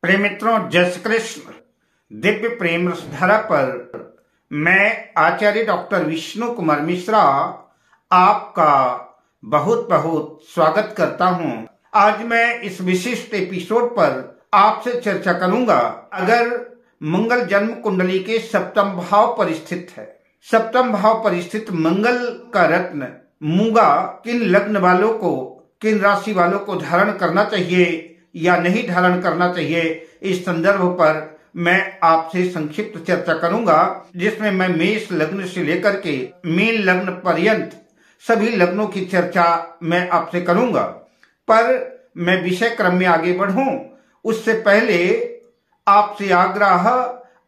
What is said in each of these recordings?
प्रिय मित्रों, जय श्री कृष्ण। दिव्य प्रेम रसधारा पर मैं आचार्य डॉक्टर विष्णु कुमार मिश्रा आपका बहुत बहुत स्वागत करता हूं। आज मैं इस विशिष्ट एपिसोड पर आपसे चर्चा करूंगा। अगर मंगल जन्म कुंडली के सप्तम भाव पर स्थित है, सप्तम भाव पर स्थित मंगल का रत्न मूंगा किन लग्न वालों को, किन राशि वालों को धारण करना चाहिए या नहीं धारण करना चाहिए, इस संदर्भ पर मैं आपसे संक्षिप्त चर्चा करूंगा, जिसमें मैं मेष लग्न से लेकर के मीन लग्न पर्यंत सभी लग्नों की चर्चा मैं आपसे करूंगा। पर मैं विषय क्रम में आगे बढ़ूं उससे पहले आपसे आग्रह,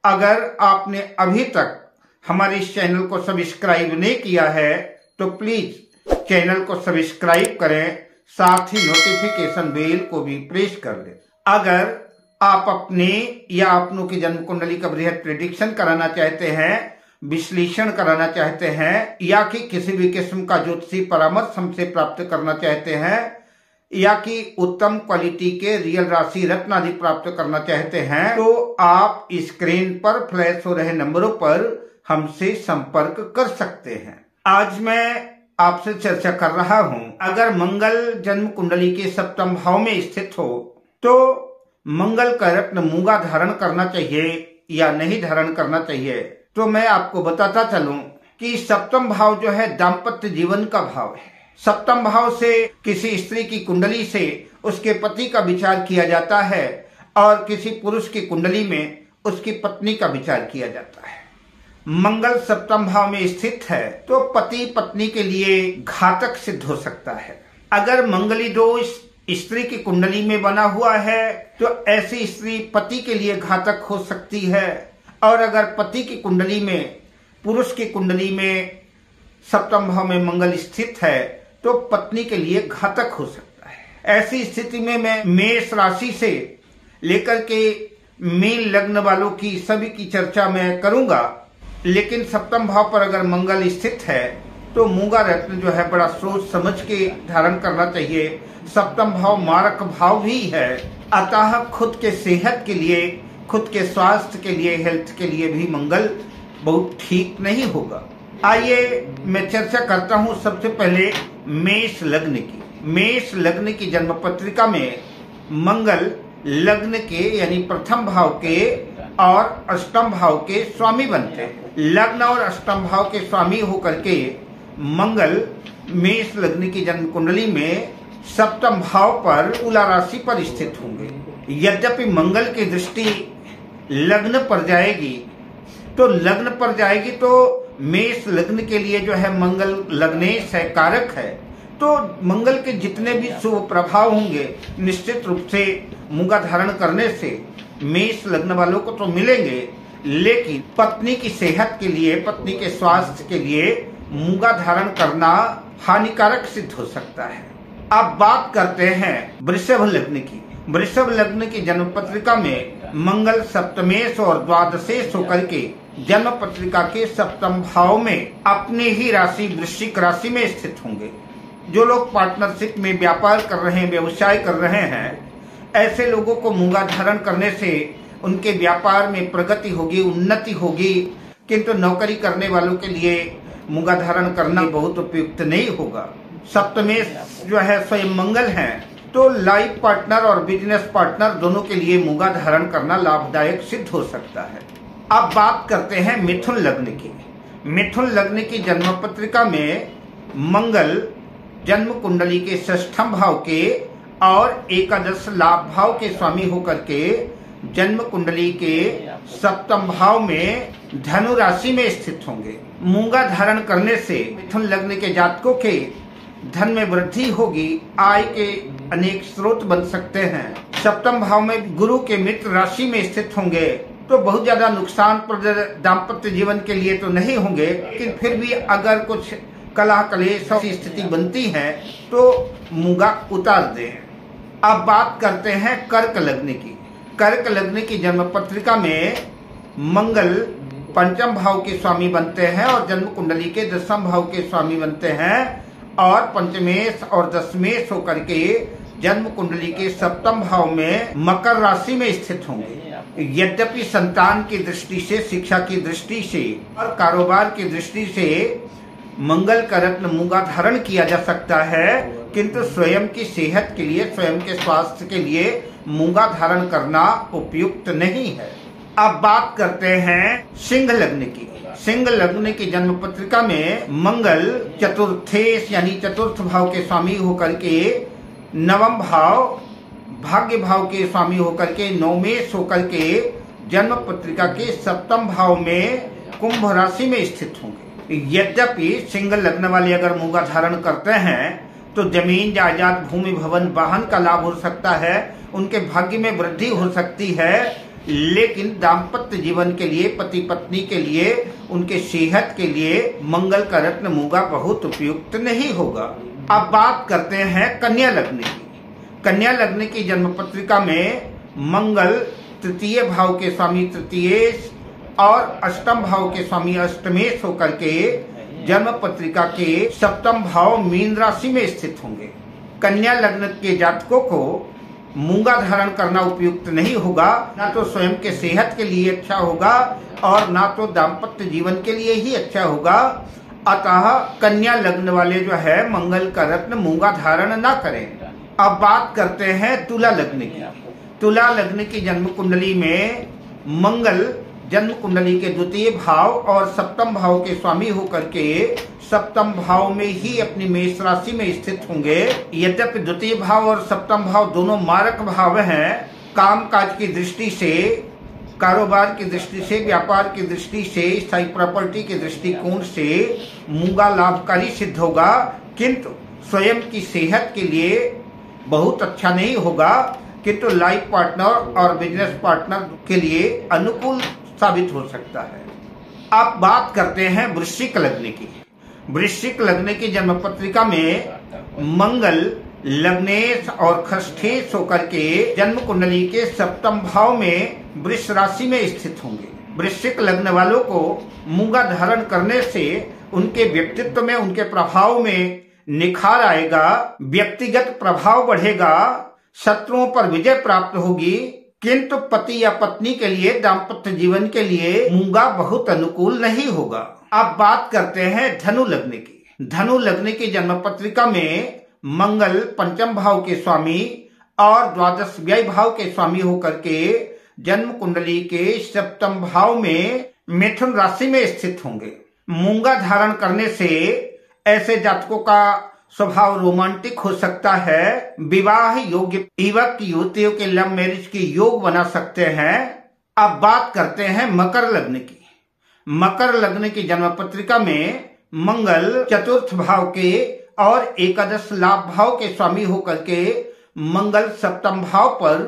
अगर आपने अभी तक हमारे इस चैनल को सब्सक्राइब नहीं किया है तो प्लीज चैनल को सब्सक्राइब करें, साथ ही नोटिफिकेशन बेल को भी प्रेस कर लें। अगर आप अपने या अपनों की जन्म कुंडली का बृहद प्रेडिक्शन कराना चाहते हैं, विश्लेषण कराना चाहते हैं, या कि किसी भी किस्म का ज्योतिषी परामर्श हमसे प्राप्त करना चाहते हैं, या कि उत्तम क्वालिटी के रियल राशि रत्न आदि प्राप्त करना चाहते हैं, तो आप स्क्रीन पर फ्लैश हो रहे नंबरों पर हमसे संपर्क कर सकते हैं। आज मैं आपसे चर्चा कर रहा हूं, अगर मंगल जन्म कुंडली के सप्तम भाव में स्थित हो तो मंगल का रत्न मूंगा धारण करना चाहिए या नहीं धारण करना चाहिए। तो मैं आपको बताता चलूं कि सप्तम भाव जो है दाम्पत्य जीवन का भाव है। सप्तम भाव से किसी स्त्री की कुंडली से उसके पति का विचार किया जाता है और किसी पुरुष की कुंडली में उसकी पत्नी का विचार किया जाता है। मंगल सप्तम भाव में स्थित है तो पति पत्नी के लिए घातक सिद्ध हो सकता है। अगर मंगली दोष स्त्री की कुंडली में बना हुआ है तो ऐसी स्त्री पति के लिए घातक हो सकती है, और अगर पति की कुंडली में, पुरुष की कुंडली में सप्तम भाव में मंगल स्थित है तो पत्नी के लिए घातक हो सकता है। ऐसी स्थिति में मैं मेष राशि से लेकर के मीन लग्न वालों की सभी की चर्चा मैं करूंगा, लेकिन सप्तम भाव पर अगर मंगल स्थित है तो मूंगा रत्न जो है बड़ा सोच समझ के धारण करना चाहिए। सप्तम भाव मारक भाव भी है, अतः खुद के सेहत के लिए, खुद के स्वास्थ्य के लिए, हेल्थ के लिए भी मंगल बहुत ठीक नहीं होगा। आइए मैं चर्चा करता हूं सबसे पहले मेष लग्न की। मेष लग्न की जन्म पत्रिका में मंगल लग्न के यानी प्रथम भाव के और अष्टम भाव के स्वामी बनते हैं। लग्न और अष्टम भाव के स्वामी होकर के मंगल मेष लग्न की जन्म कुंडली में सप्तम भाव पर तुला राशि पर स्थित होंगे। यद्यपि मंगल की दृष्टि लग्न पर जाएगी तो मेष लग्न के लिए जो है मंगल लग्नेश है, कारक है, तो मंगल के जितने भी शुभ प्रभाव होंगे निश्चित रूप से मूंगा धारण करने से मेष लग्न वालों को तो मिलेंगे, लेकिन पत्नी की सेहत के लिए, पत्नी के स्वास्थ्य के लिए मूंगा धारण करना हानिकारक सिद्ध हो सकता है। अब बात करते हैं वृषभ लग्न की। वृषभ लग्न की जन्म पत्रिका में मंगल सप्तमेश और द्वादशेश होकर के जन्म पत्रिका के सप्तम भाव में अपनी ही राशि वृश्चिक राशि में स्थित होंगे। जो लोग पार्टनरशिप में व्यापार कर रहे हैं, व्यवसाय कर रहे हैं, ऐसे लोगों को मूंगा धारण करने से उनके व्यापार में प्रगति होगी, उन्नति होगी, किंतु नौकरी करने वालों के लिए मूंगा धारण करना बहुत उपयुक्त नहीं होगा। सप्तमेश जो है स्वयं मंगल है, तो लाइफ पार्टनर और बिजनेस पार्टनर दोनों के लिए मूंगा धारण करना लाभदायक सिद्ध हो सकता है। अब बात करते हैं मिथुन लग्न की। मिथुन लग्न की जन्म पत्रिका में मंगल जन्म कुंडली के षष्ठम भाव के और एकादश लाभ भाव के स्वामी होकर के जन्म कुंडली के सप्तम भाव में धनु राशि में स्थित होंगे। मूंगा धारण करने से मिथुन लग्न के जातकों के धन में वृद्धि होगी, आय के अनेक स्रोत बन सकते हैं। सप्तम भाव में गुरु के मित्र राशि में स्थित होंगे तो बहुत ज्यादा नुकसानप्रद दाम्पत्य जीवन के लिए तो नहीं होंगे, लेकिन फिर भी अगर कुछ कलह कलेश की स्थिति बनती है तो मूंगा उतार दें। अब बात करते हैं कर्क लग्न की। कर्क लग्न की जन्म पत्रिका में मंगल पंचम भाव के स्वामी बनते हैं और जन्म कुंडली के दसम भाव के स्वामी बनते हैं, और पंचमेश और दशमेश होकर के जन्म कुंडली के सप्तम भाव में मकर राशि में स्थित होंगे। यद्यपि संतान की दृष्टि से, शिक्षा की दृष्टि से और कारोबार की दृष्टि से मंगल का रत्न मूंगा धारण किया जा सकता है, किंतु स्वयं की सेहत के लिए, स्वयं के स्वास्थ्य के लिए मूंगा धारण करना उपयुक्त नहीं है। अब बात करते हैं सिंह लग्न की। सिंह लग्न की जन्म पत्रिका में मंगल चतुर्थेश यानी चतुर्थ भाव के स्वामी होकर के, नवम भाव भाग्य भाव के स्वामी होकर के, नवमेश होकर के जन्म पत्रिका के सप्तम भाव में कुंभ राशि में स्थित होंगे। यद्यपि सिंह लग्न वाले अगर मूंगा धारण करते हैं तो जमीन, जायदाद, भूमि, भवन, वाहन का लाभ हो सकता है, उनके भाग्य में वृद्धि हो सकती है, लेकिन दाम्पत्य जीवन के लिए, पति पत्नी के लिए, उनके सेहत के लिए मंगल का रत्न मूंगा बहुत उपयुक्त नहीं होगा। अब बात करते हैं कन्या लग्न की। कन्या लग्न की जन्म पत्रिका में मंगल तृतीय भाव के स्वामी तृतीयेश और अष्टम भाव के स्वामी अष्टमेश होकर के जन्म पत्रिका के सप्तम भाव मीन राशि में स्थित होंगे। कन्या लग्न के जातकों को मूंगा धारण करना उपयुक्त नहीं होगा, ना तो स्वयं के सेहत के लिए अच्छा होगा और ना तो दाम्पत्य जीवन के लिए ही अच्छा होगा। अतः कन्या लग्न वाले जो है मंगल का रत्न मूंगा धारण ना करें। अब बात करते हैं तुला लग्न की। तुला लग्न की जन्म कुंडली में मंगल जन्म कुंडली के द्वितीय भाव और सप्तम भाव के स्वामी होकर के सप्तम भाव में ही अपनी मेष राशि में स्थित होंगे। यद्यपि द्वितीय भाव और सप्तम भाव दोनों मारक भाव हैं, कामकाज की दृष्टि से, कारोबार की दृष्टि से, व्यापार की दृष्टि से, स्थायी प्रॉपर्टी के दृष्टिकोण से मूंगा लाभकारी सिद्ध होगा, किंतु स्वयं की सेहत के लिए बहुत अच्छा नहीं होगा, किंतु लाइफ पार्टनर और बिजनेस पार्टनर के लिए अनुकूल साबित हो सकता है। अब बात करते हैं वृश्चिक लग्न की। वृश्चिक लग्न की जन्म पत्रिका में मंगल लग्नेश और खष्ठेश होकर के जन्म कुंडली के सप्तम भाव में वृष राशि में स्थित होंगे। वृश्चिक लग्न वालों को मूंगा धारण करने से उनके व्यक्तित्व में, उनके प्रभाव में निखार आएगा, व्यक्तिगत प्रभाव बढ़ेगा, शत्रुओं पर विजय प्राप्त होगी, किंतु पति या पत्नी के लिए, दाम्पत्य जीवन के लिए मूंगा बहुत अनुकूल नहीं होगा। अब बात करते हैं धनु लग्न की। धनु लग्न की जन्म पत्रिका में मंगल पंचम भाव के स्वामी और द्वादश व्यय भाव के स्वामी होकर के जन्म कुंडली के सप्तम भाव में मिथुन राशि में स्थित होंगे। मूंगा धारण करने से ऐसे जातकों का स्वभाव रोमांटिक हो सकता है, विवाह योग्य युवक युवतियों के लव मैरिज के योग बना सकते हैं। अब बात करते हैं मकर लग्न की। मकर लग्न की जन्म पत्रिका में मंगल चतुर्थ भाव के और एकादश लाभ भाव के स्वामी होकर के मंगल सप्तम भाव पर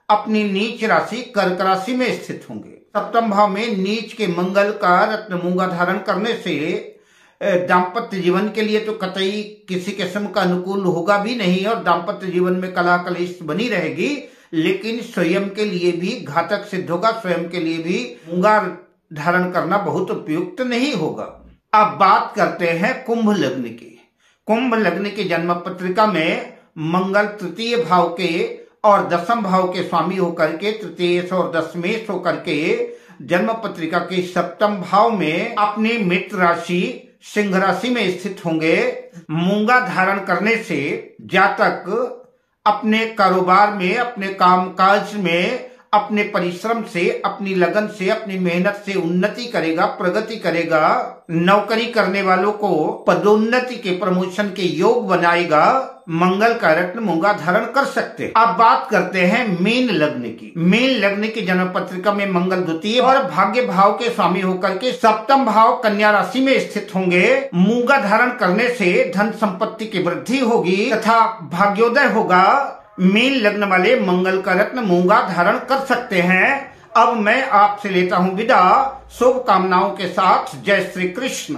अपनी नीच राशि कर्क राशि में स्थित होंगे। सप्तम भाव में नीच के मंगल का रत्न मूंगा धारण करने से दाम्पत्य जीवन के लिए तो कतई किसी किस्म का अनुकूल होगा भी नहीं और दाम्पत्य जीवन में कलह कलेश बनी रहेगी, लेकिन स्वयं के लिए भी घातक सिद्ध होगा, स्वयं के लिए भी मूंगा धारण करना बहुत उपयुक्त नहीं होगा। अब बात करते हैं कुंभ लग्न की। कुंभ लग्न की जन्म पत्रिका में मंगल तृतीय भाव के और दसम भाव के स्वामी होकर के, तृतीयेश और दशमेश होकर के जन्म पत्रिका के सप्तम भाव में अपनी मित्र राशि सिंह राशि में स्थित होंगे। मूंगा धारण करने से जातक अपने कारोबार में, अपने कामकाज में, अपने परिश्रम से, अपनी लगन से, अपनी मेहनत से उन्नति करेगा, प्रगति करेगा। नौकरी करने वालों को पदोन्नति के, प्रमोशन के योग बनाएगा। मंगल का रत्न मूंगा धारण कर सकते हैं। अब बात करते हैं मीन लग्न की। मीन लग्न की जन्म पत्रिका में मंगल द्वितीय और भाग्य भाव के स्वामी होकर के सप्तम भाव कन्या राशि में स्थित होंगे। मूंगा धारण करने से धन संपत्ति की वृद्धि होगी तथा भाग्योदय होगा। मीन लग्न वाले मंगल का रत्न मूंगा धारण कर सकते हैं। अब मैं आपसे लेता हूँ विदा, शुभ कामनाओं के साथ। जय श्री कृष्ण।